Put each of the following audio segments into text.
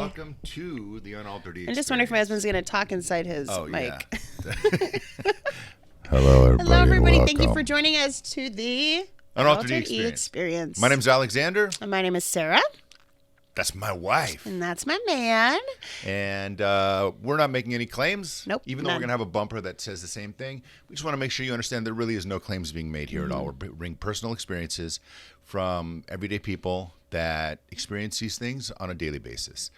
welcome to the UnAlteredE experience. I'm just wondering if my husband's going to talk inside his mic. Yeah. Hello, everybody. Hello, everybody. And Thank you for welcome. joining us to the UnAlteredE experience. My name's Alexander. And my name is Sarah. That's my wife. And that's my man. And we're not making any claims. Nope. Even though we're going to have a bumper that says the same thing. We just want to make sure you understand there really is no claims being made here at all. We're bringing personal experiences from everyday people that experience these things on a daily basis.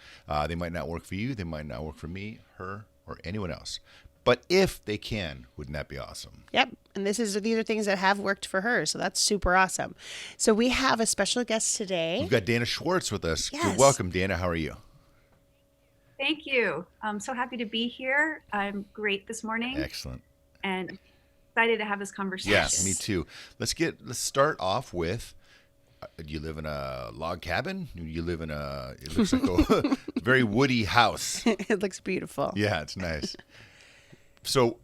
They might not work for you. They might not work for me, her, or anyone else. But if they can, wouldn't that be awesome? Yep. And these are things that have worked for her. So that's super awesome. So we have a special guest today. We've got Dana Schwartz with us. Yes. Welcome, Dana. How are you? Thank you. I'm so happy to be here. I'm great this morning. Excellent. And excited to have this conversation. Yes, me too. Let's start off with, do you live in a log cabin? You live in it looks like a very woody house. It looks beautiful. Yeah, it's nice. So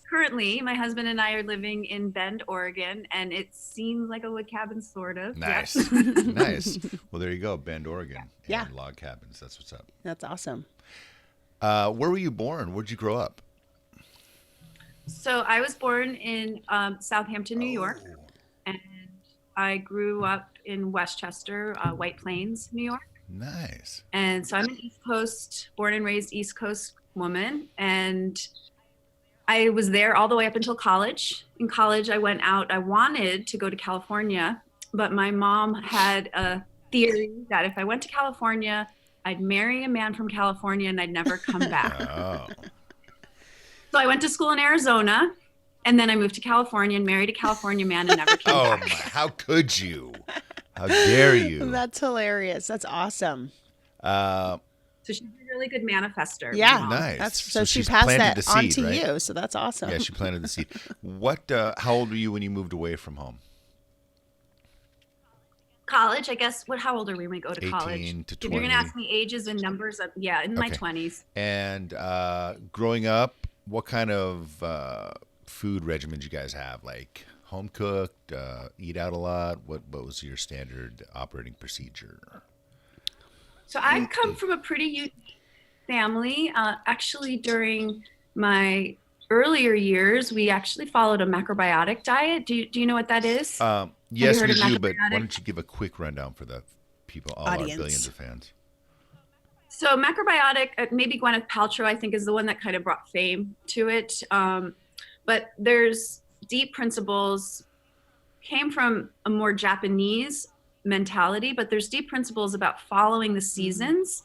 currently, my husband and I are living in Bend, Oregon, and it seems like a wood cabin, sort of. nice. Yep. Nice. Well, there you go, Bend, Oregon. Yeah. And log cabins. That's what's up. That's awesome. Where were you born? Where'd you grow up? So I was born in Southampton, New York, and I grew up in Westchester, White Plains, New York. Nice. And so I'm an East Coast, born and raised East Coast woman. And I was there all the way up until college. In college, I went out. I wanted to go to California, but my mom had a theory that if I went to California, I'd marry a man from California and I'd never come back. Oh. So I went to school in Arizona, and then I moved to California and married a California man and never came Oh, back. my. How could you? How dare you? That's hilarious. That's awesome. So she's a really good manifester. Yeah. my mom. Nice. So she she's passed planted that the seed, on to right? you. So that's awesome. Yeah, she planted the seed. How old were you when you moved away from home? College, I guess. How old are we when we go to 18 college? to If you're 20. going to ask me ages and numbers, in my Okay. 20s. And growing up, what kind of food regimen did you guys have? Like home cooked, eat out a lot? What was your standard operating procedure? So I come from a pretty unique family. Actually, during my earlier years, we actually followed a macrobiotic diet. Do you know what that is? Yes, heard we of do, but macrobiotic? why don't you give a quick rundown for the people, all Audience. our billions of fans? So macrobiotic, maybe Gwyneth Paltrow, I think, is the one that kind of brought fame to it. But there's deep principles, came from a more Japanese mentality, but there's deep principles about following the seasons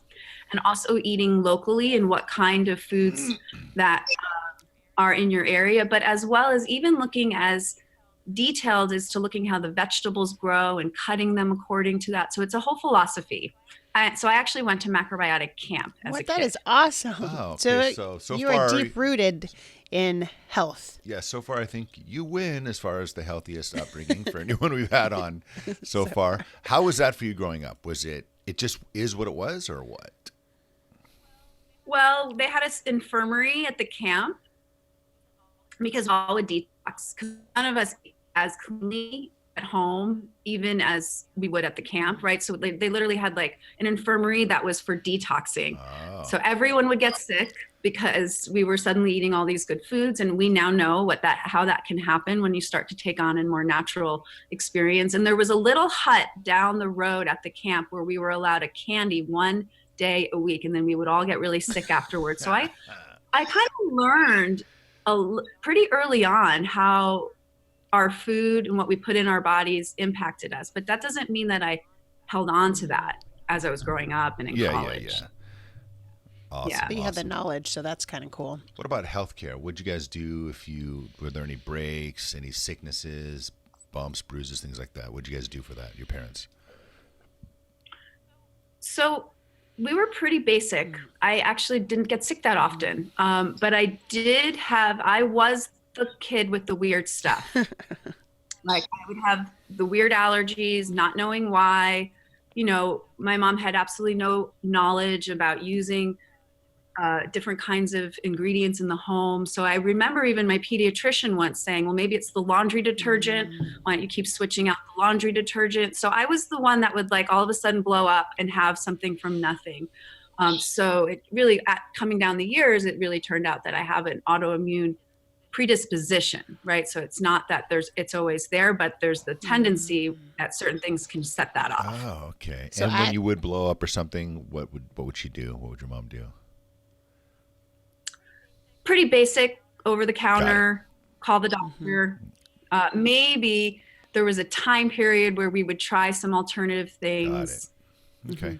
and also eating locally and what kind of foods that are in your area, but as well as even looking as detailed as to looking how the vegetables grow and cutting them according to that. So it's a whole philosophy. So I actually went to macrobiotic camp as a kid. That is awesome. Oh, okay. So you far, are deep rooted in health. Yeah, so far I think you win as far as the healthiest upbringing for anyone we've had on so far. How was that for you growing up? Was it just is what it was, or what? Well, they had an infirmary at the camp because all would detox. Because none of us ate as cleanly at home, even as we would at the camp, right? So they literally had like an infirmary that was for detoxing. Oh. So everyone would get sick because we were suddenly eating all these good foods, and we now know how that can happen when you start to take on a more natural experience. And there was a little hut down the road at the camp where we were allowed a candy one day a week, and then we would all get really sick afterwards. So I kind of learned pretty early on how our food and what we put in our bodies impacted us. But that doesn't mean that I held on to that as I was growing up and in college. Yeah. Awesome. Yeah. But you have the knowledge, so that's kind of cool. What about healthcare? What'd you guys do were there any breaks, any sicknesses, bumps, bruises, things like that? What'd you guys do for that, your parents? So we were pretty basic. I actually didn't get sick that often. But I was the kid with the weird stuff. Like I would have the weird allergies, not knowing why. My mom had absolutely no knowledge about using different kinds of ingredients in the home. So I remember even my pediatrician once saying, well, maybe it's the laundry detergent. Why don't you keep switching out the laundry detergent? So I was the one that would like all of a sudden blow up and have something from nothing. So it really, coming down the years, it really turned out that I have an autoimmune predisposition, right? So it's not that it's always there, but there's the tendency that certain things can set that off. Oh, okay. So and when you would blow up or something, what would she do? What would your mom do? Pretty basic, over the counter, call the doctor. Maybe there was a time period where we would try some alternative things. Got it. Okay.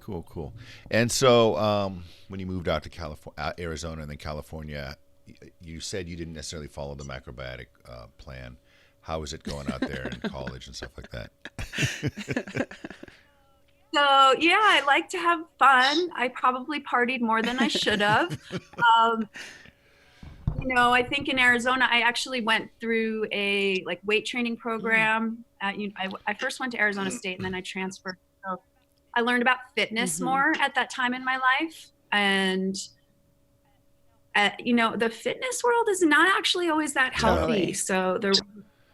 Cool. And so when you moved out to California, Arizona and then California, you said you didn't necessarily follow the macrobiotic plan. How was it going out there in college and stuff like that? So yeah, I like to have fun. I probably partied more than I should have. I think in Arizona, I actually went through a weight training program. I first went to Arizona State and then I transferred. So I learned about fitness more at that time in my life. And the fitness world is not actually always that healthy. Totally. So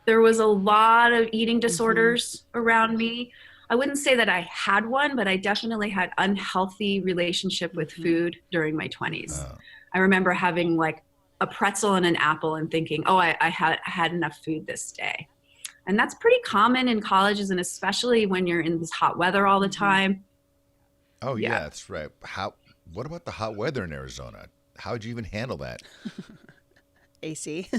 there was a lot of eating disorders around me. I wouldn't say that I had one, but I definitely had unhealthy relationship with food during my 20s. I remember having a pretzel and an apple and thinking, oh, I had enough food this day. And that's pretty common in colleges, and especially when you're in this hot weather all the time. Oh yeah, that's right. What about the hot weather in Arizona? How would you even handle that? AC.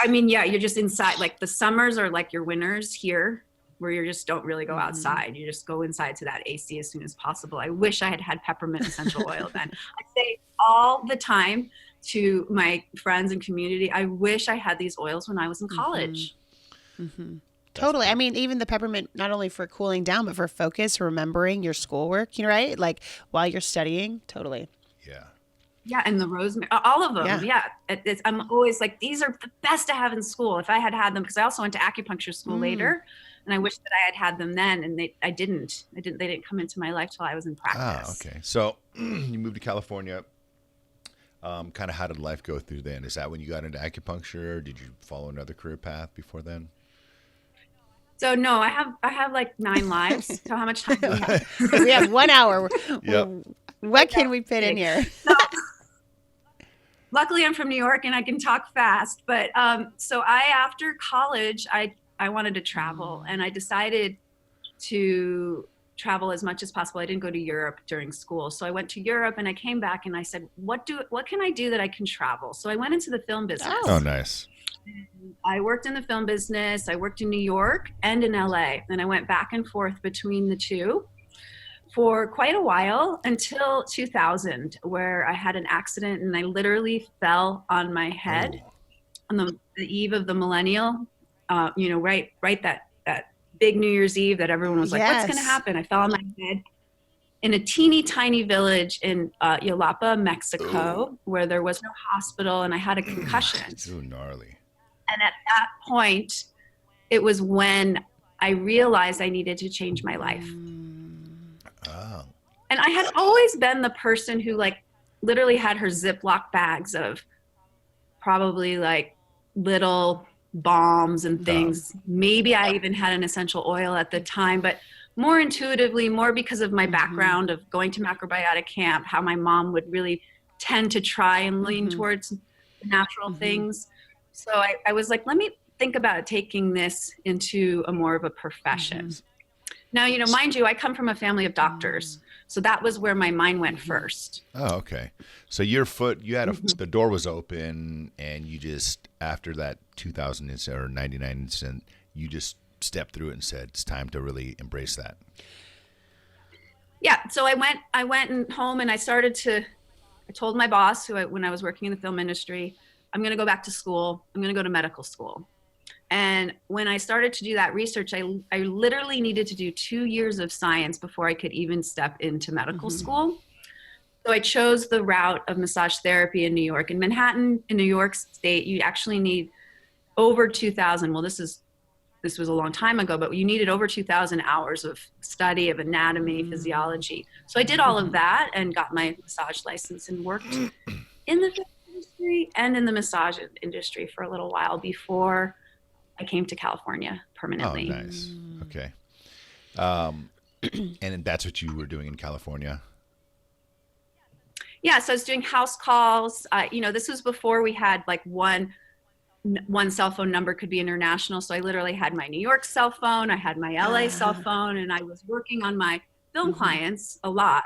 I mean, yeah, you're just inside. Like the summers are like your winters here, where you just don't really go outside. You just go inside to that AC as soon as possible. I wish I had had peppermint essential oil then. I say all the time to my friends and community, I wish I had these oils when I was in college. Totally. I mean, even the peppermint, not only for cooling down, but for focus, remembering your schoolwork, right? Like while you're studying. Totally. Yeah. Yeah, and the rosemary, all of them. Yeah. I'm always like, these are the best to have in school. If I had them, because I also went to acupuncture school later, and I wish that I had them then, and they didn't come into my life till I was in practice. Okay. So you moved to California. Kind of how did life go through then? Is that when you got into acupuncture? Or did you follow another career path before then? So no, I have like 9 lives. So how much time do we have? We have 1 hour. Yep. What can we fit in here? Luckily, I'm from New York and I can talk fast. But so after college, I wanted to travel, and I decided to travel as much as possible. I didn't go to Europe during school. So I went to Europe and I came back and I said, what can I do that I can travel? So I went into the film business. Oh, nice. I worked in the film business. I worked in New York and in LA. And I went back and forth between the two for quite a while until 2000, where I had an accident and I literally fell on my head on the eve of the millennial, right that big New Year's Eve that everyone was like, what's going to happen? I fell on my head in a teeny tiny village in Jalapa, Mexico, where there was no hospital, and I had a concussion. Ooh, gnarly. And at that point, it was when I realized I needed to change my life. Oh. And I had always been the person who literally had her Ziploc bags of probably little balms and things. Maybe I even had an essential oil at the time, but more intuitively, more because of my background of going to macrobiotic camp, how my mom would really tend to try and lean towards natural things. So I was like, let me think about taking this into a more of a profession. Now, mind you, I come from a family of doctors. So that was where my mind went first. Oh, okay. So the door was open, and you just, after that 2000 incident or 99 incident, you just stepped through it and said, it's time to really embrace that. Yeah. So I went home and I told my boss when I was working in the film industry, I'm going to go back to school. I'm going to go to medical school. And when I started to do that research, I literally needed to do 2 years of science before I could even step into medical school. So I chose the route of massage therapy in New York. In Manhattan, in New York State, you actually need over 2,000. Well, this is this was a long time ago, but you needed over 2,000 hours of study of anatomy, physiology. So I did all of that and got my massage license and worked in the fitness industry and in the massage industry for a little while before I came to California permanently. Oh, nice. Okay. And that's what you were doing in California? Yeah, so I was doing house calls. This was before we had like one cell phone number could be international. So I literally had my New York cell phone, I had my LA cell phone, and I was working on my film clients a lot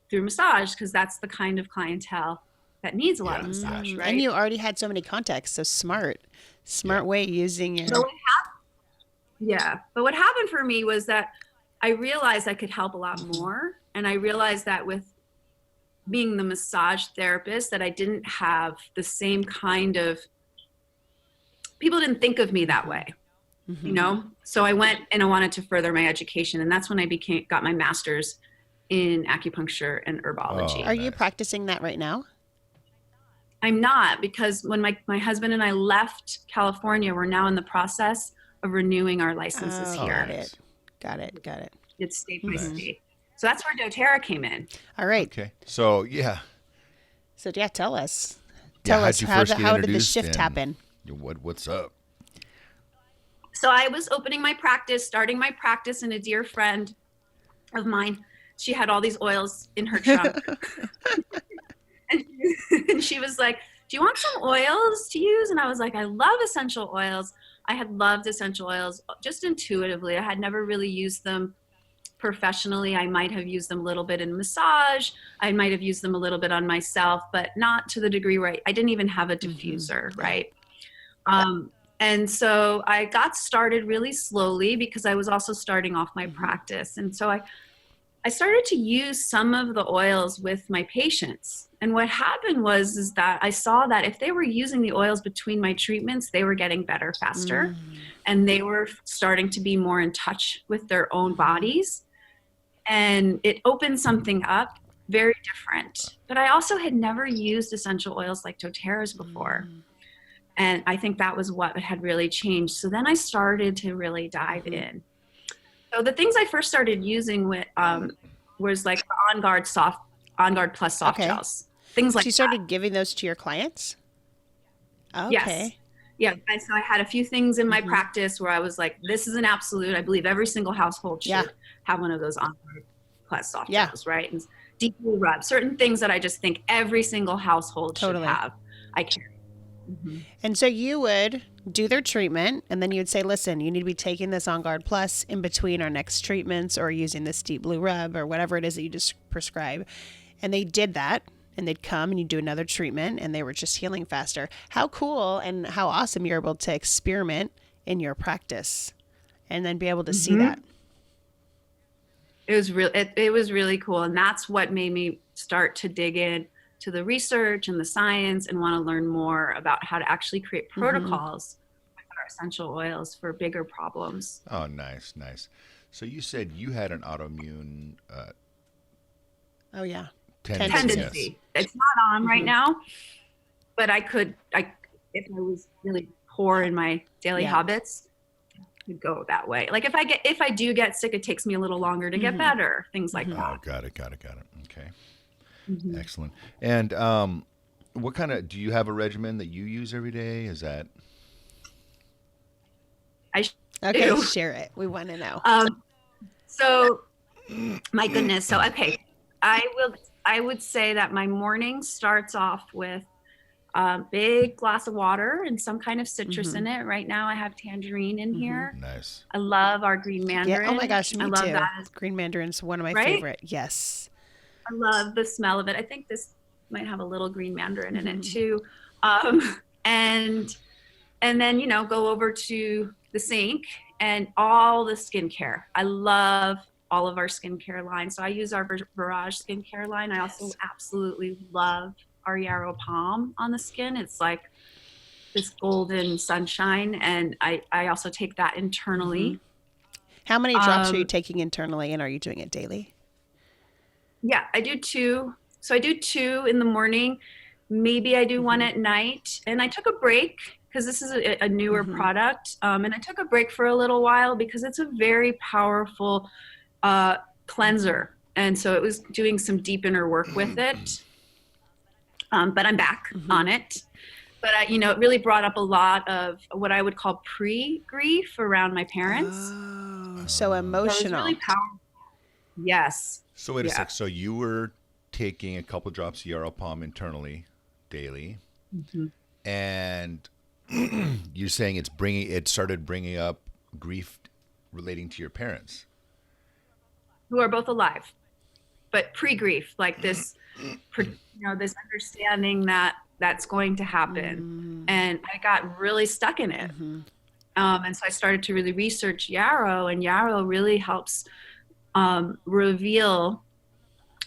through massage because that's the kind of clientele that needs a lot of massage, right? And you already had so many contacts, so smart way using your. But what happened for me was that I realized I could help a lot more, and I realized that with being the massage therapist that I didn't have the same kind of, people didn't think of me that way, So I went and I wanted to further my education, and that's when I got my master's in acupuncture and herbology. Are you practicing that right now? I'm not, because when my husband and I left California, we're now in the process of renewing our licenses here. Got it. It's state by state. So that's where doTERRA came in. All right. Okay. So, yeah. Tell us. How'd you first get how did the introduced shift and happen? What's up? So I was starting my practice, and a dear friend of mine, she had all these oils in her trunk. and she was like, do you want some oils to use? And I was like, I love essential oils. I had loved essential oils just intuitively. I had never really used them professionally. I might have used them a little bit in massage. I might have used them a little bit on myself, but not to the degree where I didn't even have a diffuser, right? And so I got started really slowly because I was also starting off my practice. And so I started to use some of the oils with my patients. And what happened is that I saw that if they were using the oils between my treatments, they were getting better faster. And they were starting to be more in touch with their own bodies. And it opened something up very different. But I also had never used essential oils like doTERRA's before. And I think that was what had really changed. So then I started to really dive in. So the things I first started using was like the On Guard Plus soft gels. Things like that. So you started giving those to your clients? Okay. Yes. Yeah. And so I had a few things in my practice where I was like, this is an absolute. I believe every single household should have one of those On Guard Plus soft gels, right? And deeply rub. Certain things that I just think every single household should have. I carry. And so you would do their treatment, and then you would say, listen, you need to be taking this On Guard Plus in between our next treatments, or using this deep blue rub, or whatever it is that you just prescribe. And they did that, and they'd come and you'd do another treatment, and they were just healing faster. How cool and how awesome you're able to experiment in your practice and then be able to see that. It was really cool. And that's what made me start to dig in to the research and the science and want to learn more about how to actually create protocols with our essential oils for bigger problems. Oh, nice. So you said you had an autoimmune tendency. It's not on right now, but if I was really poor in my daily habits, I could go that way. Like if I do get sick, it takes me a little longer to get better. Things like that. Oh, got it. Okay. Excellent. And what kind of, do you have a regimen that you use every day? Is that? Okay, share it. We want to know. So my goodness. So, okay. I would say that my morning starts off with a big glass of water and some kind of citrus in it. Right now I have tangerine in here. Nice. I love our green mandarin. Yeah. Oh my gosh, me I love too. that. Green mandarin's one of my favorite. Yes. I love the smell of it. I think this might have a little green mandarin in it too. And then, go over to the sink and all the skincare. I love all of our skincare line. So I use our Barrage skincare line. I also absolutely love our Yarrow Palm on the skin. It's like this golden sunshine. And I also take that internally. How many drops are you taking internally, and are you doing it daily? Yeah, I do 2. So I do 2 in the morning, Maybe I do one at night. And I took a break because this is a newer product. And I took a break for a little while because it's a very powerful cleanser. And so it was doing some deep inner work with it. But I'm back on it. But, it really brought up a lot of what I would call pre-grief around my parents. Oh, so So it was emotional. really powerful. Yes. So wait a sec. So you were taking a couple drops of Yarrow Palm internally daily, and you're saying it started bringing up grief relating to your parents. Who are both alive, but pre-grief, like this, this understanding that that's going to happen. And I got really stuck in it. And so I started to really research yarrow, and yarrow really helps reveal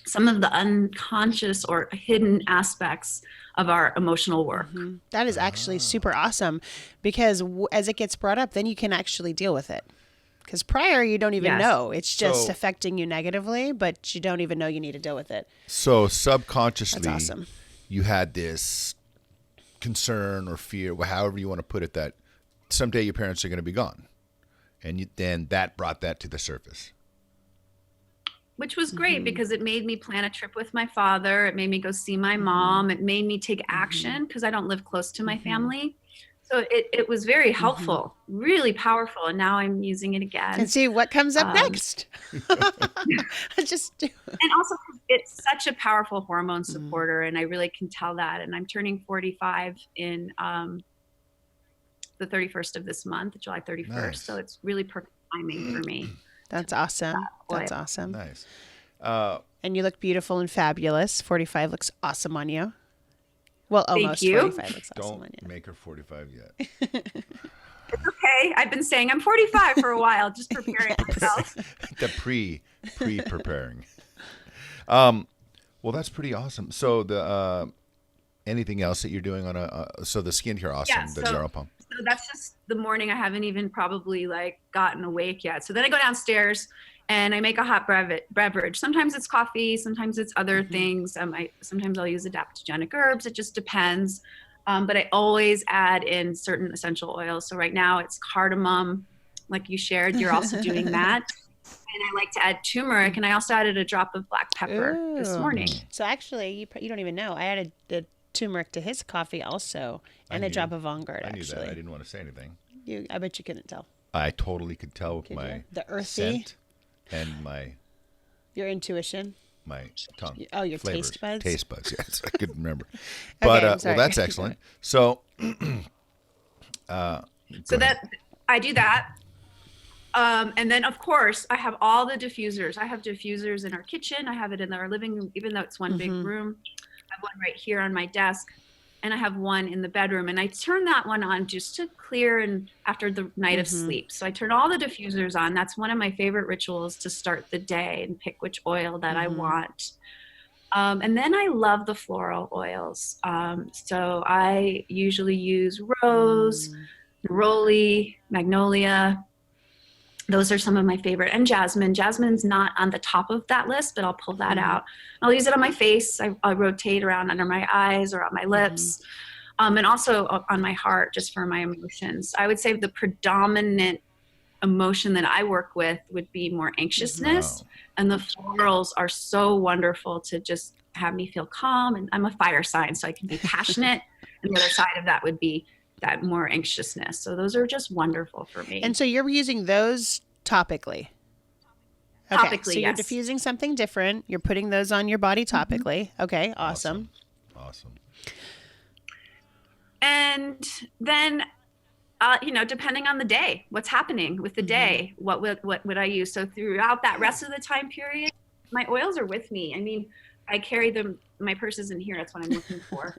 some of the unconscious or hidden aspects of our emotional work. That is actually super awesome, because as it gets brought up, then you can actually deal with it. Because prior, you don't even know. It's just affecting you negatively, but you don't even know you need to deal with it. So subconsciously, That's awesome. You had this concern or fear, however you want to put it, that someday your parents are going to be gone. And then that brought that to the surface. Which was great because it made me plan a trip with my father. It made me go see my mom. It made me take action because I don't live close to my family. So it was very helpful, really powerful. And now I'm using it again. And see what comes up next. Just do it. And also, it's such a powerful hormone supporter. And I really can tell that. And I'm turning 45 in the 31st of this month, July 31st. Nice. So it's really perfect timing for me. That's awesome. That's awesome. Nice. And you look beautiful and fabulous. 45 looks awesome on you. Well, almost you. 45 looks awesome on Don't you. make her 45 yet. It's okay. I've been saying I'm 45 for a while, just preparing myself. The pre-preparing. Well, that's pretty awesome. So the anything else that you're doing on so the skincare, awesome. Yeah, The Yarrow Palm. So that's just the morning. I haven't even probably gotten awake yet. So then I go downstairs and I make a hot beverage. Sometimes it's coffee, sometimes it's other things. Sometimes I'll use adaptogenic herbs. It just depends. But I always add in certain essential oils. So right now it's cardamom, like you shared. You're also doing that. And I like to add turmeric, and I also added a drop of black pepper this morning. So actually, you don't even know. I added the turmeric to his coffee also, and a drop of Vanguard. I knew actually, that. I didn't want to say anything. I bet you couldn't tell. I totally could tell with Could my you? The earthy, scent and your intuition. my tongue. Oh, your flavors. taste buds? Taste buds, yes. I couldn't remember. But I'm well, sorry. that's excellent. So So that I do that. And then, of course, I have all the diffusers. I have diffusers in our kitchen. I have it in our living room, even though it's one big room. I have one right here on my desk, and I have one in the bedroom. And I turn that one on just to clear and after the night of sleep. So I turn all the diffusers on. That's one of my favorite rituals to start the day and pick which oil that I want. And then I love the floral oils. So I usually use rose, neroli, magnolia. Those are some of my favorite. And jasmine. Jasmine's not on the top of that list, but I'll pull that out. I'll use it on my face. I rotate around under my eyes or on my lips. And also on my heart, just for my emotions. I would say the predominant emotion that I work with would be more anxiousness. Wow. And the florals are so wonderful to just have me feel calm. And I'm a fire sign, so I can be passionate. And the other side of that would be that more anxiousness. So those are just wonderful for me. And so you're using those topically. Okay, Topically, so you're yes. diffusing something different. You're putting those on your body topically. Okay, awesome. Awesome. And then, depending on the day, what's happening with the day, what would I use? So throughout that rest of the time period, my oils are with me. I mean, I carry them. My purse is in here. That's what I'm looking for.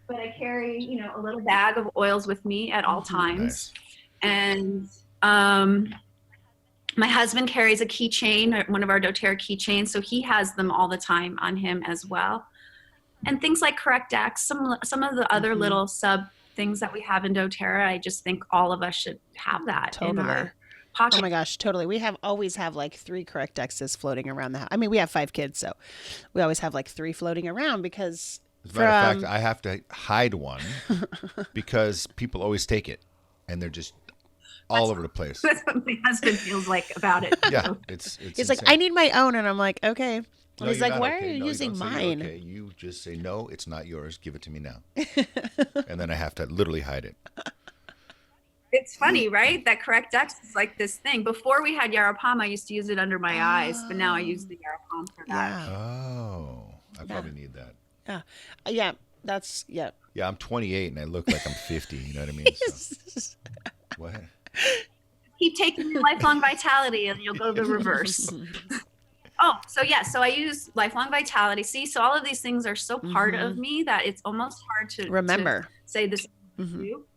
But I carry, a little bag of oils with me at all times. Nice. And my husband carries a keychain, one of our doTERRA keychains, so he has them all the time on him as well. And things like CorrectX, some of the other little sub things that we have in doTERRA, I just think all of us should have that in our pocket. Oh my gosh, totally. We always have like 3 CorrectXs floating around the house. I mean, we have 5 kids, so we always have like 3 floating around because As a matter of fact, I have to hide one because people always take it, and they're just all over the place. That's what my husband feels like about it. Yeah, it's He's like, I need my own, and I'm like, okay. No, He's you're like, not why okay. are you No, using don't say you're mine? okay. You just say, no, it's not yours. Give it to me now. And then I have to literally hide it. It's funny, right? That correct X is like this thing. Before we had Yaropam, I used to use it under my eyes, but now I use the Yaropam for that. Yeah. Oh, I probably need that. Yeah. Yeah. That's, yeah. Yeah, I'm 28 and I look like I'm 50. You know what I mean? So, what? Keep taking your lifelong vitality and you'll go the reverse. So I use lifelong vitality. See, so all of these things are so part of me that it's almost hard to remember. To say this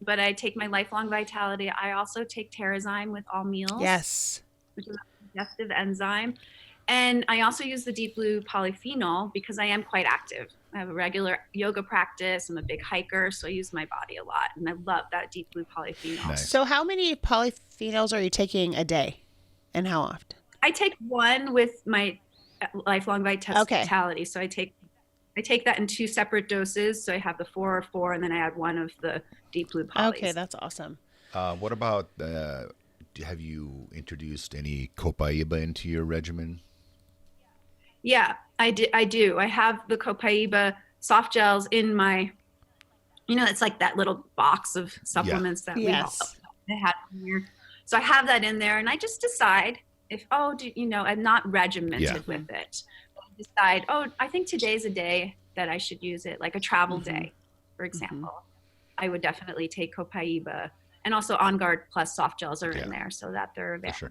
but I take my lifelong vitality. I also take Terrazyme with all meals. Yes. Which is a digestive enzyme. And I also use the deep blue polyphenol because I am quite active. I have a regular yoga practice. I'm a big hiker, so I use my body a lot. And I love that deep blue polyphenol. Nice. So how many polyphenols are you taking a day and how often? I take one with my lifelong vitality. So I take that in 2 separate doses. So I have the 4 and then I add one of the deep blue polys. Okay, that's awesome. What about, have you introduced any Copaiba into your regimen? Yeah, I do. I have the Copaiba soft gels in my, it's like that little box of supplements that we had in here. So I have that in there and I just decide if, I'm not regimented with it. I decide, I think today's a day that I should use it, like a travel day, for example. I would definitely take Copaiba, and also On Guard Plus soft gels are in there so that they're available. Sure.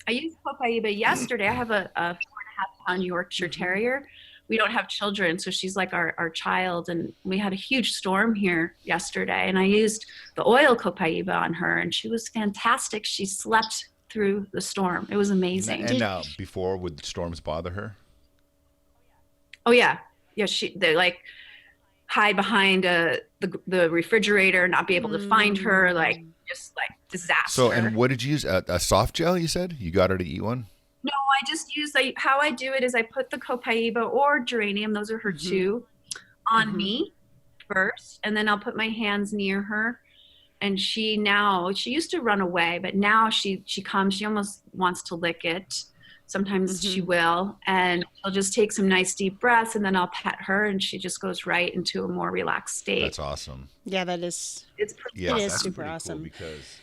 I used Copaiba yesterday. I have a 4.5-pound Yorkshire Terrier. We don't have children, so she's like our child, and we had a huge storm here yesterday, and I used the oil Copaiba on her, and she was fantastic. She slept through the storm. It was amazing. And before, would the storms bother her? Oh yeah. Yeah, they like hide behind the refrigerator, not be able to find her, just disaster. So, and what did you use? A soft gel, you said? You got her to eat one? No, I just use, how I do it is I put the Copaiba or geranium, those are her 2, on me first, and then I'll put my hands near her. And she used to run away, but now she comes, she almost wants to lick it. Sometimes she will, and she'll just take some nice deep breaths, and then I'll pet her, and she just goes right into a more relaxed state. That's awesome. Yeah, that is. It is super awesome. Cool because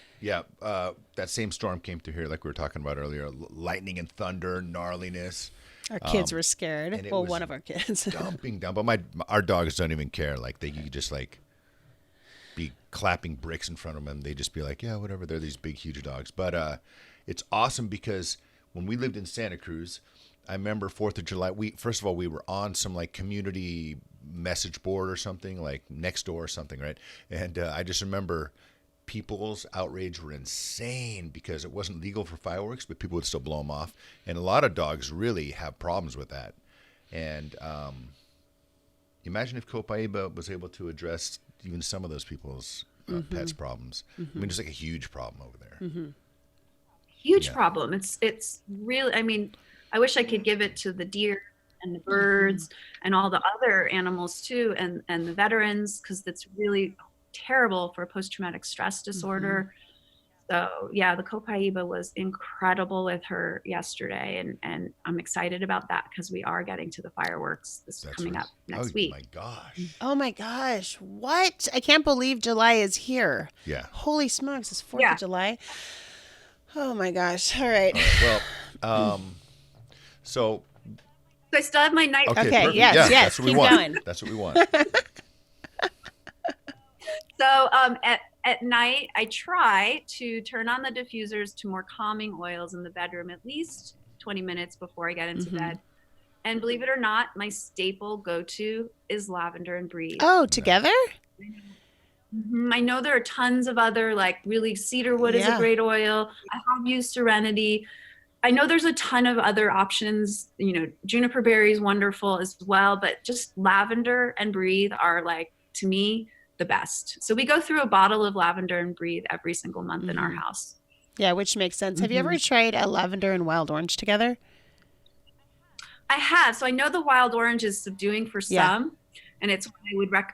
that same storm came through here, like we were talking about earlier. Lightning and thunder, gnarliness. Our kids were scared. Well, one of our kids. Dumping down, but our dogs don't even care. Like you just be clapping bricks in front of them. They just be like, yeah, whatever. They're these big, huge dogs. But it's awesome because when we lived in Santa Cruz, I remember 4th of July, we were on some community message board or something, like next door or something, right? And I just remember people's outrage were insane because it wasn't legal for fireworks, but people would still blow them off. And a lot of dogs really have problems with that. And imagine if Copaiba was able to address even some of those people's pets' problems. I mean, it's like a huge problem over there. Huge problem. It's really, I wish I could give it to the deer and the birds and all the other animals too, and the veterans, because it's really terrible for post-traumatic stress disorder. So yeah, the Copaiba was incredible with her yesterday, and I'm excited about that because we are getting to the fireworks coming up next week. Oh my gosh. Oh my gosh. What? I can't believe July is here. Yeah. Holy smokes, it's 4th of July. Oh my gosh. All right. Well, so I still have my night. Okay. Yes. That's what we want. Going. That's what we want. So at night, I try to turn on the diffusers to more calming oils in the bedroom at least 20 minutes before I get into bed. And believe it or not, my staple go-to is lavender and breathe. Oh, together? I know there are tons of other, really cedarwood is a great oil. I have used Serenity. I know there's a ton of other options. Juniper berry is wonderful as well, but just lavender and breathe are to me, the best. So we go through a bottle of lavender and breathe every single month in our house. Yeah, which makes sense. Have you ever tried a lavender and wild orange together? I have. So I know the wild orange is subduing for some. And it's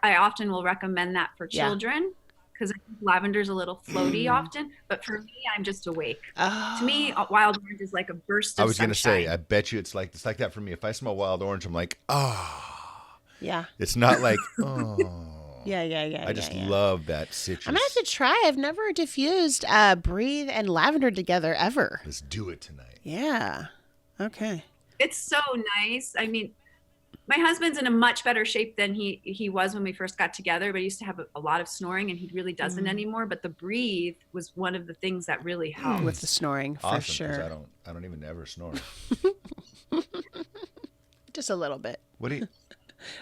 I often will recommend that for children because I think lavender's a little floaty often. But for me, I'm just awake. To me, wild orange is like a burst of sunshine. I was going to say, I bet you it's like that for me. If I smell wild orange, I'm like, Yeah. It's not like, Yeah. I just love that citrus. I'm going to have to try. I've never diffused Breathe and lavender together ever. Let's do it tonight. Yeah. Okay. It's so nice. I mean, my husband's in a much better shape than he was when we first got together, but he used to have a lot of snoring, and he really doesn't anymore. But the Breathe was one of the things that really helped. With the snoring, for sure. I don't even ever snore. Just a little bit. What do you...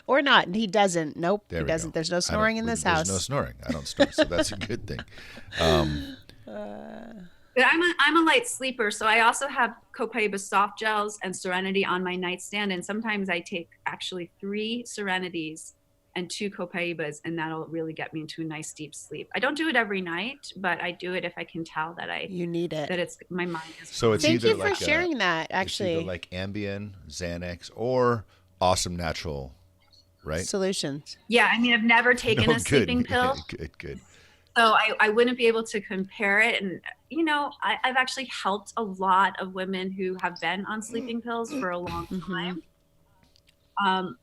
Or not. He doesn't. Nope. There he doesn't. go. There's no snoring in this house. There's no snoring. I don't snore, so that's a good thing. But I'm a light sleeper, so I also have Copaiba soft gels and Serenity on my nightstand, and sometimes I take actually 3 Serenities and 2 Copaibas, and that'll really get me into a nice deep sleep. I don't do it every night, but I do it if I can tell that you need it. That it's my mind is. So it's Thank either you for like sharing that. Actually, it's either like Ambien, Xanax, or Awesome Natural, right? Solutions. Yeah, I mean, I've never taken a sleeping pill. Good. So I wouldn't be able to compare it. And, I've actually helped a lot of women who have been on sleeping pills for a long time,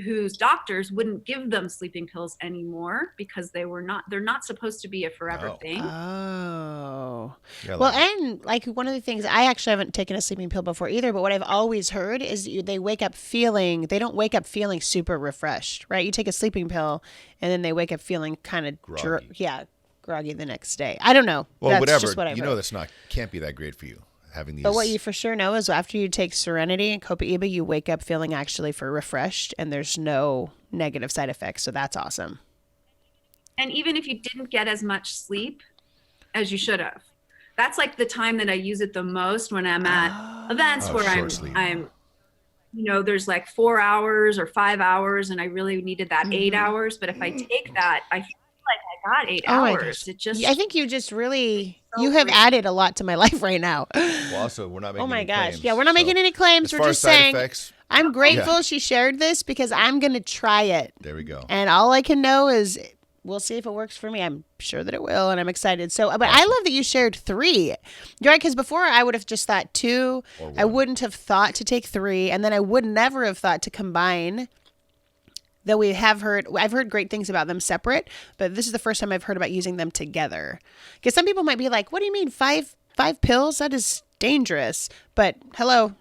whose doctors wouldn't give them sleeping pills anymore because they're not supposed to be a forever thing. Oh. Yeah, well, and like one of the things, I actually haven't taken a sleeping pill before either, but what I've always heard is they don't wake up feeling super refreshed, right? You take a sleeping pill and then they wake up feeling kind of groggy the next day. I don't know. Well, that's whatever. Just what I've heard. That's can't be that great for you. Having these. But what you for sure know is after you take Serenity and Copaiba, you wake up feeling actually refreshed, and there's no negative side effects. So that's awesome. And even if you didn't get as much sleep as you should have, that's like the time that I use it the most when I'm at events where I'm, there's like 4 hours or 5 hours, and I really needed that 8 hours. But if I take that, I feel like I got 8 hours. I think you just really, you have added a lot to my life right now. Well, also, we're not making any claims. Yeah, we're not making any claims. We're just saying, I'm grateful she shared this because I'm going to try it. There we go. And all I can know is we'll see if it works for me. I'm sure that it will, and I'm excited. So, but I love that you shared 3. You're right, because before I would have just thought 2. I wouldn't have thought to take 3, and then I would never have thought to combine. Though I've heard great things about them separate, but this is the first time I've heard about using them together. Because some people might be like, what do you mean 5 pills? That is dangerous. But hello,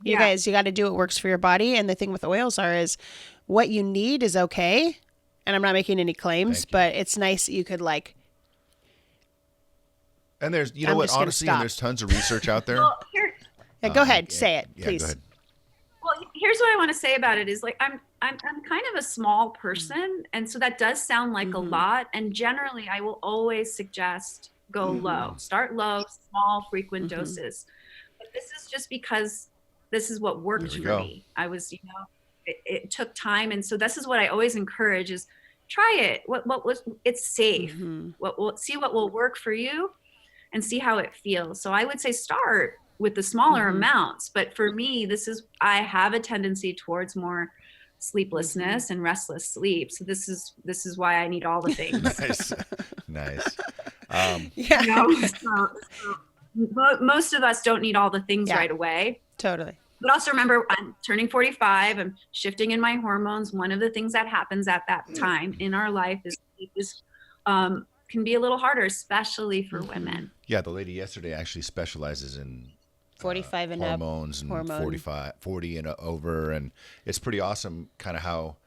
you guys, you got to do what works for your body. And the thing with oils is what you need is okay. And I'm not making any claims, but it's nice that you could like. And there's, honestly, and there's tons of research out there. Well, go ahead, say it, please. Go ahead. Well, here's what I want to say about it is like I'm kind of a small person, and so that does sound like a lot. And generally, I will always suggest go low, start low, small, frequent doses. But this is just because this is what worked for me. I was, it took time, and so this is what I always encourage: is try it. It's safe. See what will work for you, and see how it feels. So I would say start with the smaller amounts. But for me, I have a tendency towards more sleeplessness and restless sleep. So this is why I need all the things. Nice. Most of us don't need all the things right away. Totally. But also remember, I'm turning 45. I'm shifting in my hormones. One of the things that happens at that time in our life is can be a little harder, especially for women. Yeah, the lady yesterday actually specializes in 45 and hormones up, and 40 and over, and it's pretty awesome kind of how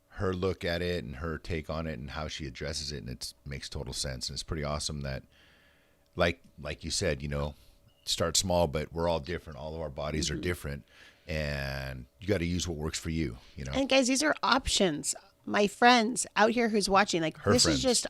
her look at it and her take on it and how she addresses it, and it makes total sense. And it's pretty awesome that like you said, start small, but we're all different. All of our bodies are different, and you got to use what works for you, And guys, these are options. My friends out here who's watching, like her this friends. is just.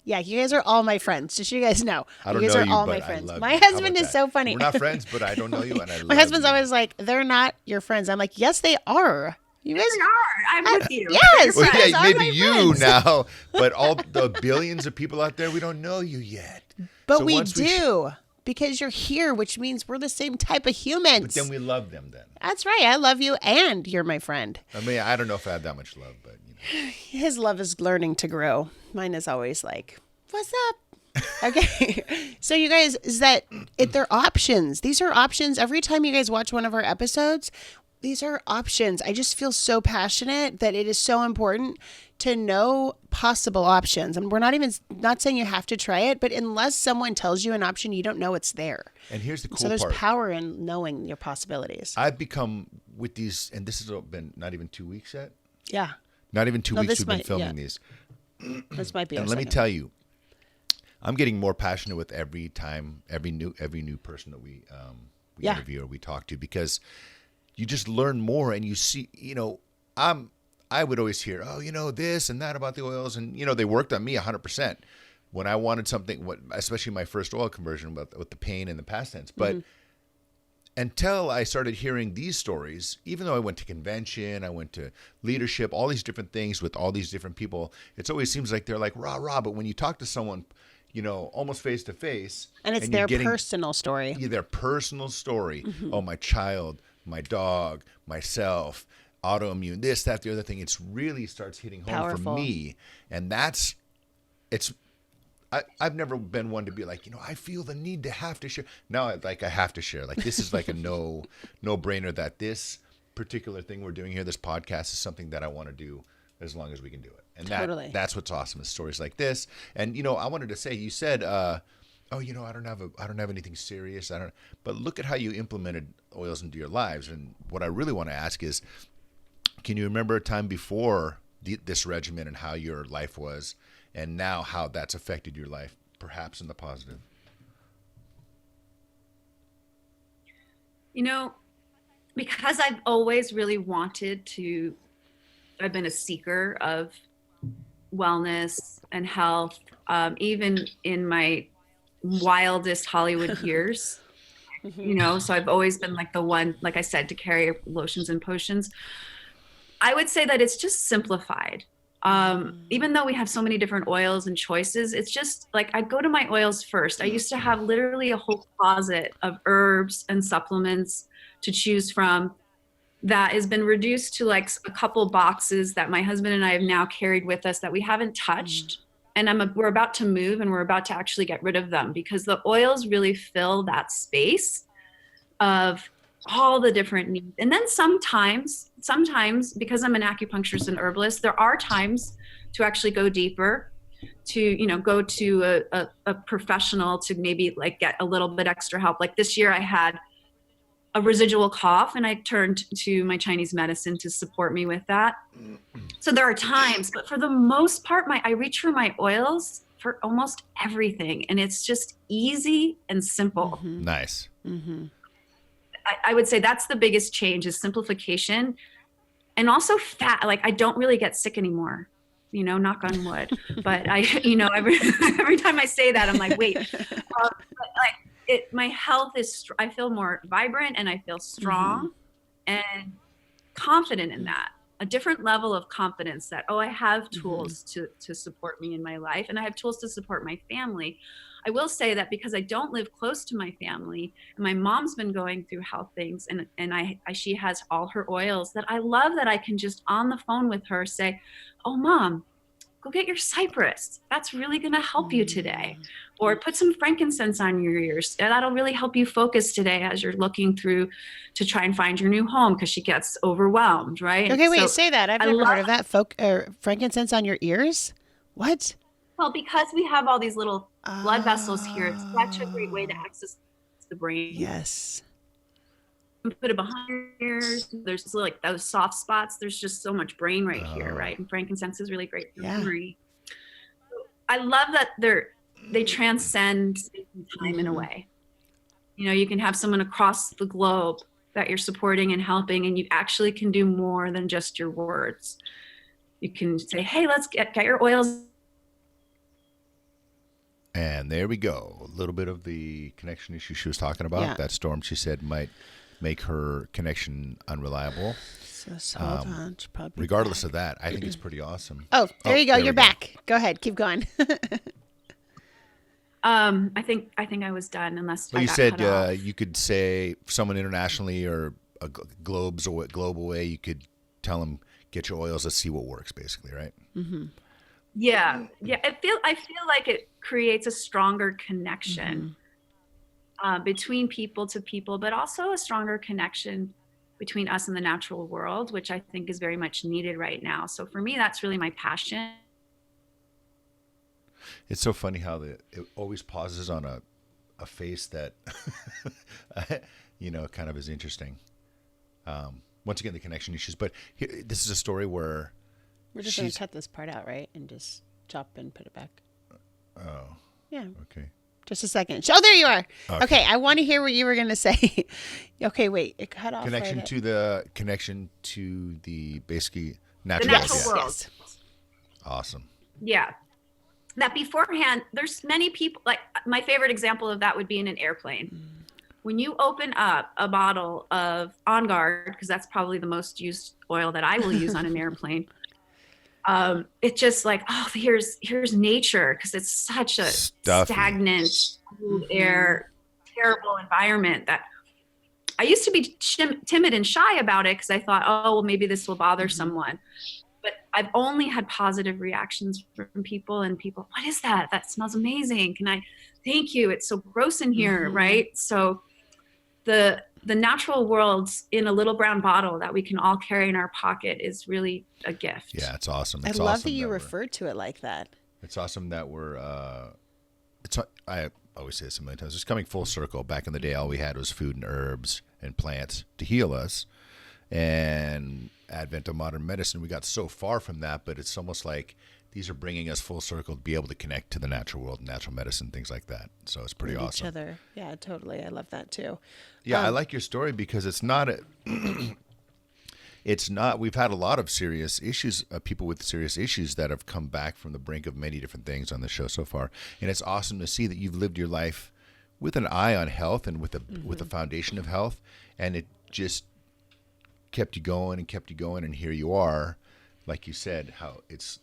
Yeah, you guys are all my friends. Just so you guys know. I don't you guys know are you, all but my friends. I love My you. husband How is about so that? funny. We're not friends, but I don't know you, and I love My husband's you. always like, they're not your friends. I'm like, yes, they are. You guys are. I'm with you. Yes. Well, Friends yeah, are maybe my you friends. now, but all the billions of people out there, we don't know you yet. But So we once do. because you're here, which means we're the same type of humans. But then we love them then. That's right. I love you and you're my friend. I mean, I don't know if I have that much love, but His love is learning to grow. Mine is always like, what's up? Okay. So you guys, they're options. These are options. Every time you guys watch one of our episodes, these are options. I just feel so passionate that it is so important to know possible options. And we're not saying you have to try it, but unless someone tells you an option, you don't know it's there. And here's the cool So there's part. power in knowing your possibilities. I've become with these, and this has been not even 2 weeks yet. Yeah. Not even 2 weeks this we've been might- filming yeah. these. This might be And our let me second. tell you, I'm getting more passionate with every new person that we Yeah. interview or we talk to, because you just learn more and you see, I would always hear, this and that about the oils, and they worked on me 100% when I wanted something, especially my first oil conversion with the pain and the past tense. But until I started hearing these stories, even though I went to convention, I went to leadership, all these different things with all these different people, it always seems like they're like rah rah. But when you talk to someone, almost face to face, And it's you're their personal story. their personal story. Oh, my child, my dog, myself, autoimmune, this, that, the other thing. It's really starts hitting home Powerful. for me, and I've never been one to be like, I feel the need to have to share. Now, I have to share. Like, this is like a no brainer that this particular thing we're doing here, this podcast, is something that I want to do as long as we can do it. And Totally. that's what's awesome is stories like this. And I wanted to say, you said, I don't have anything serious. But look at how you implemented oils into your lives. And what I really want to ask is, can you remember a time before this regimen and how your life was, and now how that's affected your life, perhaps in the positive? Because I've always really I've been a seeker of wellness and health, even in my wildest Hollywood years. So I've always been like the one, like I said, to carry lotions and potions. I would say that it's just simplified. Even though we have so many different oils and choices, it's just like I go to my oils first. I used to have literally a whole closet of herbs and supplements to choose from that has been reduced to like a couple boxes that my husband and I have now carried with us that we haven't touched. And we're about to move, and we're about to actually get rid of them, because the oils really fill that space of all the different needs. And then sometimes, because I'm an acupuncturist and herbalist, there are times to actually go deeper, to, go to a professional to maybe like get a little bit extra help. Like this year I had a residual cough, and I turned to my Chinese medicine to support me with that. So there are times, but for the most part, I reach for my oils for almost everything. And it's just easy and simple. Nice. I would say that's the biggest change, is simplification, and also fat. Like I don't really get sick anymore, knock on wood. But every time I say that, I'm like, wait, but my health I feel more vibrant, and I feel strong and confident in that. A different level of confidence that, I have tools to support me in my life, and I have tools to support my family. I will say that because I don't live close to my family, and my mom's been going through health things, and she has all her oils, that I love that I can just on the phone with her say, oh, Mom, go get your cypress. That's really going to help you today. Or put some frankincense on your ears. That'll really help you focus today as you're looking through to try and find your new home, because she gets overwhelmed, right? Okay, wait, So say that. I've never heard of that. Frankincense on your ears? What? Well, because we have all these little blood vessels here, it's such a great way to access the brain. Yes. Put it behind your ears. There's like those soft spots. There's just so much brain right here, right? And frankincense is really great for memory. I love that they transcend time in a way. You can have someone across the globe that you're supporting and helping, and you actually can do more than just your words. You can say, hey, let's get your oils. And there we go. A little bit of the connection issue she was talking about. Yeah. That storm, she said, might make her connection unreliable. So hold on. Should probably be Regardless back. of that, I think it's pretty awesome. Oh, there you go. there You're we go. back. Go ahead. Keep going. I think I was done unless Well, I you got said cut off. you could say someone internationally or a global way, you could tell them get your oils. Let's see what works, basically, right? Yeah, yeah. I feel like it creates a stronger connection between people to people, but also a stronger connection between us and the natural world, which I think is very much needed right now. So for me, that's really my passion. It's so funny how it always pauses on a face that, kind of is interesting. Once again, the connection issues. But here, this is a story where We're just going to cut this part out, right? And just chop and put it back. Oh, Yeah. okay. Just a second. Oh, there you are. Okay. Okay. I want to hear what you were going to say. Okay, wait. It cut off. Connection right to the basically The natural natural world. world. Yes. Awesome. Yeah. That beforehand, there's many people, like my favorite example of that would be in an airplane. When you open up a bottle of On Guard, because that's probably the most used oil that I will use on an airplane, it's just like, oh, here's nature, because it's such a Stuffy. stagnant, cold air, terrible environment that I used to be timid and shy about it because I thought, oh, well, maybe this will bother someone. But I've only had positive reactions from people, and people, what is that? That smells amazing. Can I, thank you. It's so gross in here, right? So the natural world's in a little brown bottle that we can all carry in our pocket is really a gift. Yeah, it's awesome. I It's love awesome that you we're- referred to it like that. It's awesome that we're. I always say this a million times. It's coming full circle. Back in the day, all we had was food and herbs and plants to heal us, and advent of modern medicine. We got so far from that, but it's almost like these are bringing us full circle to be able to connect to the natural world, natural medicine, things like that. So it's pretty With awesome. Each other. Yeah, totally. I love that too. Yeah, I like your story because it's not it's not. We've had a lot of serious issues, people with serious issues that have come back from the brink of many different things on the show so far, and it's awesome to see that you've lived your life with an eye on health and with a foundation of health, and it just kept you going and kept you going, and here you are, like you said, how it's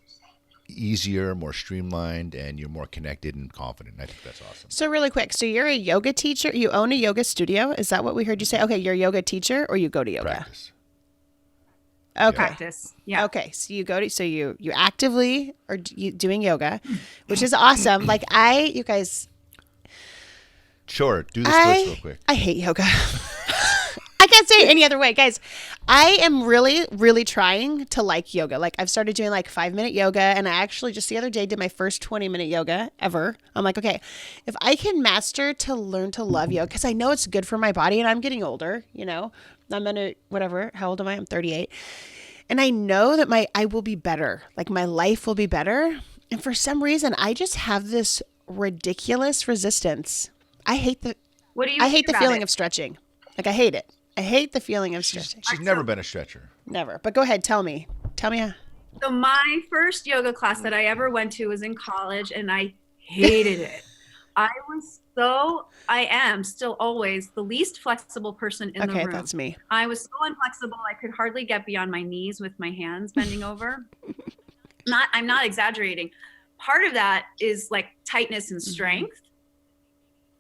easier, more streamlined, and you're more connected and confident. And I think that's awesome. So really quick, so you're a yoga teacher. You own a yoga studio. Is that what we heard you say? Okay, you're a yoga teacher, or you go to yoga? Practice. Okay. Practice. Yeah. Okay, so you go to you actively are doing yoga, which is awesome. Like you guys, Sure. Do this first real quick. I hate yoga. I can't say it any other way, guys. I am really, really trying to like yoga. Like I've started doing like 5-minute yoga, and I actually just the other day did my first 20-minute yoga ever. I'm like, okay, if I can master to learn to love yoga, because I know it's good for my body, and I'm getting older. I'm gonna whatever. How old am I? I'm 38, and I know that I will be better. Like my life will be better. And for some reason, I just have this ridiculous resistance. I hate the feeling of stretching. Like I hate it. I hate the feeling of stretching. She's never been a stretcher. Never. But go ahead. Tell me. How. So my first yoga class that I ever went to was in college, and I hated it. I am still always the least flexible person in the room. Okay, that's me. I was so inflexible, I could hardly get beyond my knees with my hands bending over. I'm not exaggerating. Part of that is like tightness and strength.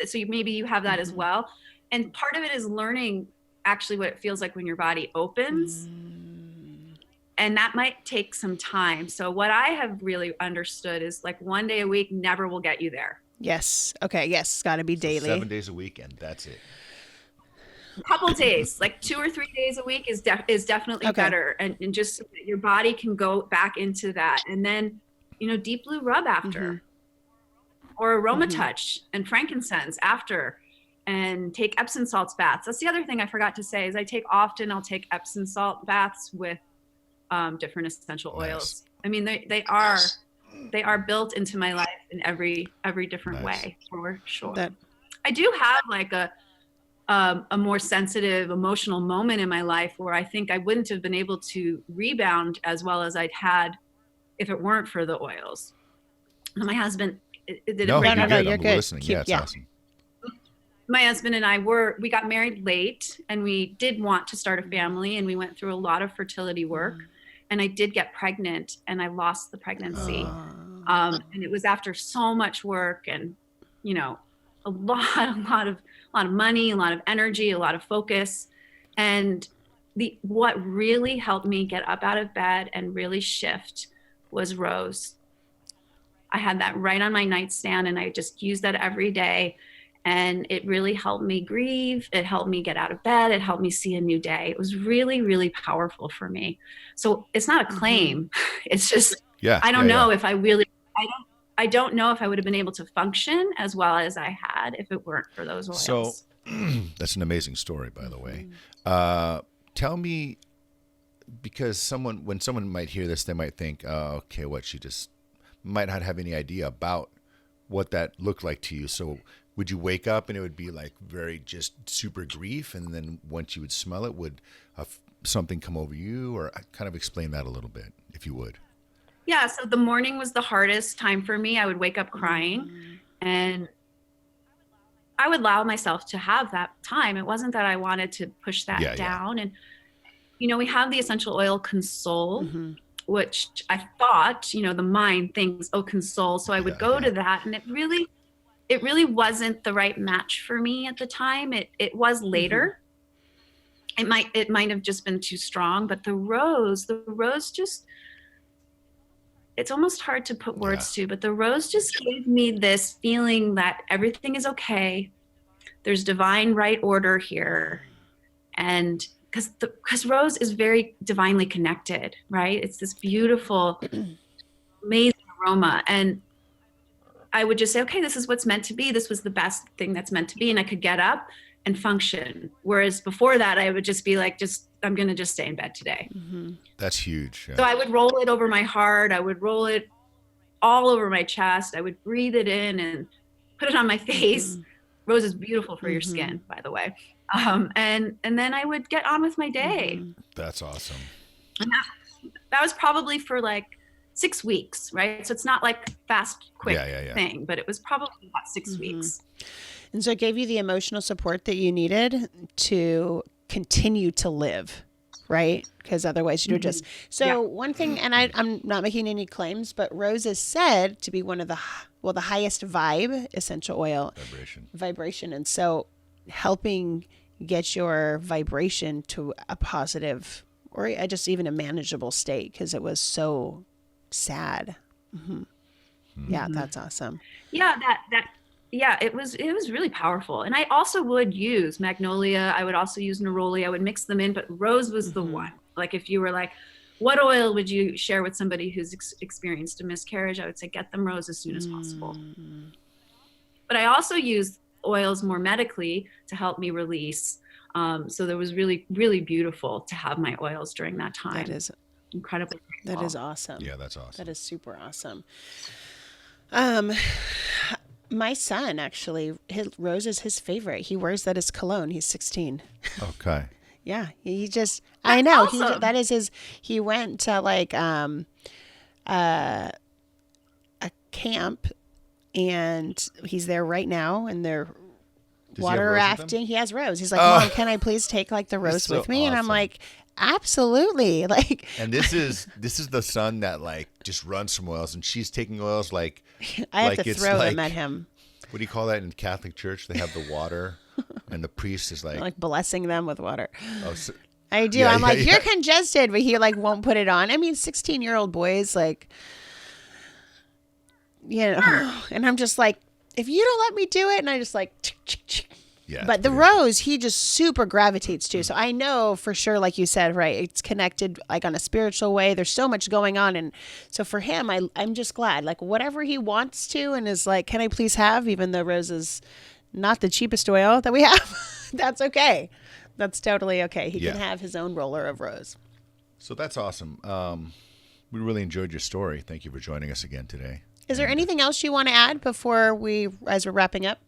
So maybe you have that as well. And part of it is learning actually what it feels like when your body opens. And that might take some time. So what I have really understood is like 1 day a week never will get you there. Yes. Okay. Yes. It's got to be daily. 7 days a week, and that's it. A couple days, like 2 or 3 days a week is definitely better. And just so that your body can go back into that. And then, deep blue rub after or aroma touch and frankincense after, and take Epsom salts baths. That's the other thing I forgot to say is I'll take Epsom salt baths with different essential oils. I mean, they are built into my life in every different way, for sure. I do have like a more sensitive emotional moment in my life where I think I wouldn't have been able to rebound as well as I'd had if it weren't for the oils. And my husband, You're good. Listening. Yeah, it's awesome. My husband and I we got married late, and we did want to start a family, and we went through a lot of fertility work, and I did get pregnant, and I lost the pregnancy. And it was after so much work, and you know, a lot of money, a lot of energy, a lot of focus. And what really helped me get up out of bed and really shift was Rose. I had that right on my nightstand, and I just used that every day. And it really helped me grieve. It helped me get out of bed. It helped me see a new day. It was really, really powerful for me. So it's not a claim. It's just, I don't know if I really, I don't know if I would have been able to function as well as I had if it weren't for those oils. So that's an amazing story, by the way. Tell me, because when someone might hear this, they might think, oh, okay, what, she just might not have any idea about what that looked like to you. So would you wake up and it would be like very just super grief, and then once you would smell it, would something come over you? Or kind of explain that a little bit, if you would. Yeah, so the morning was the hardest time for me. I would wake up crying, and I would allow myself to have that time. It wasn't that I wanted to push that down. And, you know, we have the essential oil Console, which I thought, you know, the mind thinks, oh, Console. So I would go to that, and it really wasn't the right match for me at the time. It was later. It might have just been too strong, but the rose just, it's almost hard to put words to, but the rose just gave me this feeling that everything is okay. There's divine right order here. And because rose is very divinely connected, right? It's this beautiful, amazing aroma. And I would just say, okay, this is what's meant to be. This was the best thing that's meant to be. And I could get up and function. Whereas before that, I would just be like, I'm going to just stay in bed today. That's huge. Yeah. So I would roll it over my heart. I would roll it all over my chest. I would breathe it in and put it on my face. Rose is beautiful for your skin, by the way. And then I would get on with my day. That's awesome. And that was probably for like 6 weeks, right? So it's not like fast, quick thing, but it was probably about 6 weeks. And so it gave you the emotional support that you needed to continue to live, right? Because otherwise you're just... So one thing, and I'm not making any claims, but Rose is said to be one of the highest vibe essential oil. Vibration. And so helping get your vibration to a positive, or just even a manageable state, because it was so sad. Yeah, that's awesome. Yeah, it was really powerful. And I also would use magnolia. I would also use neroli. I would mix them in, but rose was the one. Like if you were like, what oil would you share with somebody who's experienced a miscarriage? I would say, get them rose as soon as possible. But I also use oils more medically to help me release. So that was really, really beautiful to have my oils during that time. That is incredibly grateful. That is awesome. Yeah, that's awesome. That is super awesome. My son, actually, rose is his favorite. He wears that as cologne. He's 16. Okay. Yeah, he just, I know, awesome. that is his, he went to like a camp, and he's there right now, and they're water rafting. He has rose. He's like, Mom, can I please take like the rose with me? And I'm like, absolutely. Like, and this is the son that like just runs from oils, and she's taking oils like I have to throw them at him. What do you call that in Catholic Church? They have the water, and the priest is like blessing them with water. Oh, so, I do. I'm like, you're congested, but he like won't put it on. I mean, 16-year-old boys, like, you know, and I'm just like, if you don't let me do it, and I just like, yeah. But the rose, he just super gravitates to. So I know for sure, like you said, right, it's connected like on a spiritual way. There's so much going on. And so for him, I'm just glad, like whatever he wants to and is like, can I please have, even though rose is not the cheapest oil that we have, that's okay. That's totally okay. He can have his own roller of rose. So that's awesome. We really enjoyed your story. Thank you for joining us again today. Is there anything else you want to add as we're wrapping up?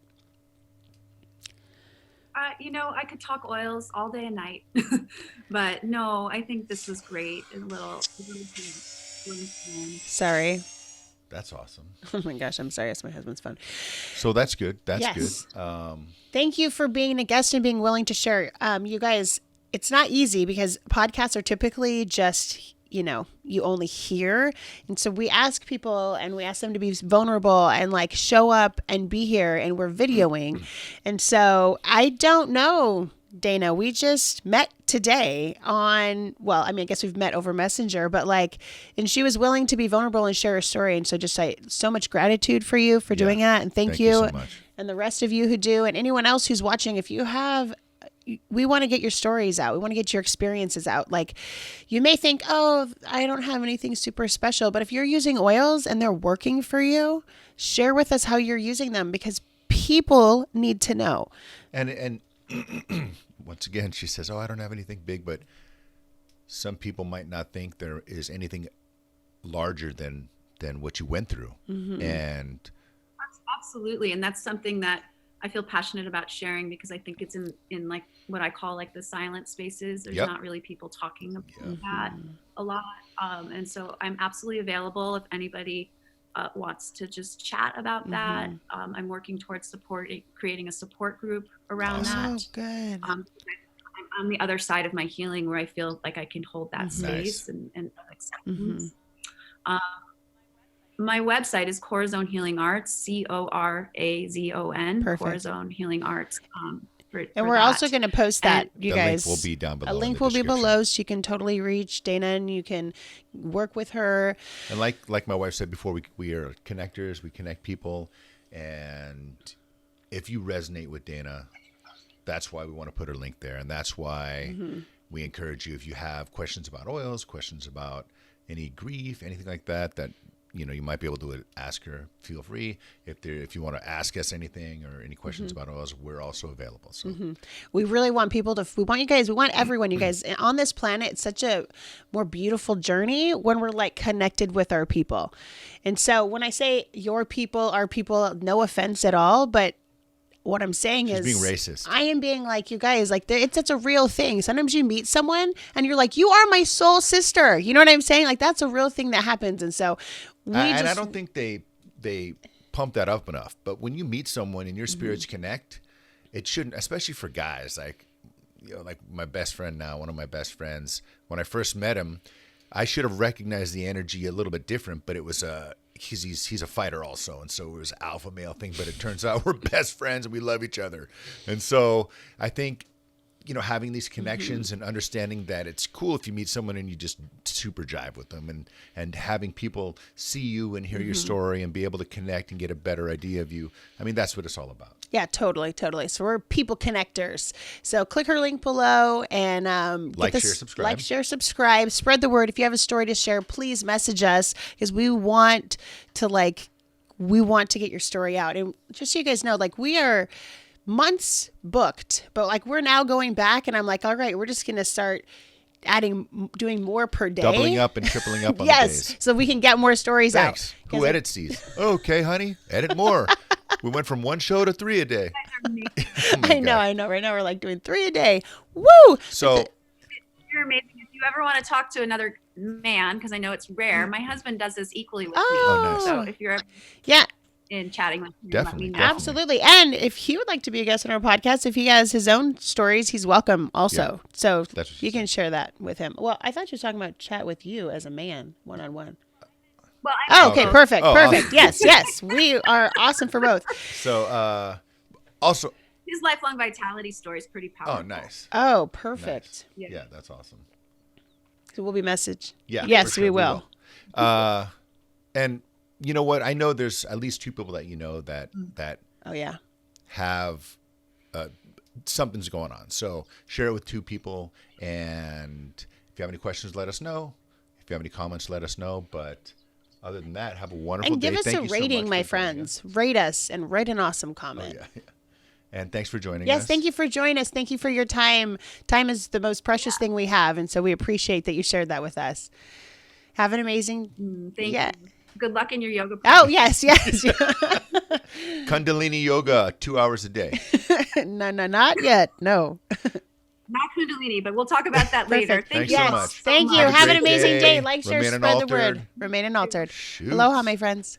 You know, I could talk oils all day and night, but no, I think this was great. Sorry. That's awesome. Oh my gosh, I'm sorry. It's my husband's phone. So that's good. That's good. Thank you for being a guest and being willing to share. You guys, it's not easy because podcasts are typically just, you only hear. And so we ask people and we ask them to be vulnerable and like show up and be here, and we're videoing. And so I don't know, Dana, we just met today on, well, I mean, I guess we've met over Messenger, but like, and she was willing to be vulnerable and share her story. And so just so much gratitude for you for doing that. And thank you so much. And the rest of you who do, and anyone else who's watching, if you have, we want to get your stories out. We want to get your experiences out. Like, you may think, oh, I don't have anything super special, but if you're using oils and they're working for you, share with us how you're using them, because people need to know. And once again, she says, oh, I don't have anything big, but some people might not think there is anything larger than what you went through. And absolutely. And that's something that I feel passionate about sharing, because I think it's in like what I call like the silent spaces. There's not really people talking about that a lot. And so I'm absolutely available if anybody wants to just chat about that. I'm working towards creating a support group around that. Oh, good. I'm on the other side of my healing, where I feel like I can hold that space and acceptance. My website is Corazon Healing Arts, Corazon. Perfect. Corazon Healing Arts. And we're also going to post that, you guys. The link will be down below. A link will be below, so you can totally reach Dana and you can work with her. And like my wife said before, we are connectors. We connect people. And if you resonate with Dana, that's why we want to put her link there. And that's why we encourage you, if you have questions about oils, questions about any grief, anything like that you might be able to ask her, feel free. If you want to ask us anything or any questions about oils, we're also available. So we really want people to, we want everyone, you guys, on this planet. It's such a more beautiful journey when we're like connected with our people. And so when I say your people, our people, no offense at all, but what I'm saying is being racist. I am being like, you guys, like, it's a real thing. Sometimes you meet someone and you're like, you are my soul sister. You know what I'm saying? Like, that's a real thing that happens. And so and I don't think they pump that up enough. But when you meet someone and your spirits connect, it shouldn't, especially for guys. Like, like my best friend now, one of my best friends, when I first met him, I should have recognized the energy a little bit different, but it was he's a fighter also, and so it was an alpha male thing, but it turns out we're best friends and we love each other. And so I think having these connections and understanding that it's cool if you meet someone and you just super jive with them, and having people see you and hear your story and be able to connect and get a better idea of you. I mean, that's what it's all about. Yeah, totally. So we're people connectors. So click her link below and share, subscribe, spread the word. If you have a story to share, please message us, because we want to get your story out. And just so you guys know, like, we are months booked, but like, we're now going back, and I'm like, all right, we're just going to start doing more per day, doubling up and tripling up on the days, so we can get more stories out. Who edits these? Okay, honey, edit more. We went from 1 show to 3 a day. I know. Right now we're like doing 3 a day. Woo! So you're amazing. If you ever want to talk to another man, because I know it's rare, my husband does this equally with me. Oh, nice. So if you're ever in chatting with him, definitely. Absolutely. And if he would like to be a guest on our podcast, if he has his own stories, he's welcome also. Yeah, so you can share that with him. Well, I thought you were talking about chat with you as a man, one-on-one. Well, okay, perfect. Awesome. Yes. We are awesome for both. So, also, his lifelong vitality story is pretty powerful. Oh, nice. Oh, perfect. Nice. Yeah, that's awesome. So we'll be messaged. Yeah. Yes, sure, we will. And you know what? I know there's at least 2 people that that have something's going on. So share it with 2 people. And if you have any questions, let us know. If you have any comments, let us know. But other than that, have a wonderful day. And give us a rating, my friends. Rate us and write an awesome comment. Oh, yeah. And thanks for joining us. Yes, thank you for joining us. Thank you for your time. Time is the most precious thing we have. And so we appreciate that you shared that with us. Have an amazing... Thank you. Good luck in your yoga practice. Oh, yes. Kundalini yoga, 2 hours a day. No, not yet. No. Not Kundalini, but we'll talk about that later. Thank you so much. Thank you. Have an amazing day. Like, share, Remain spread the unaltered. word. Remain unaltered. Shoot. Aloha, my friends.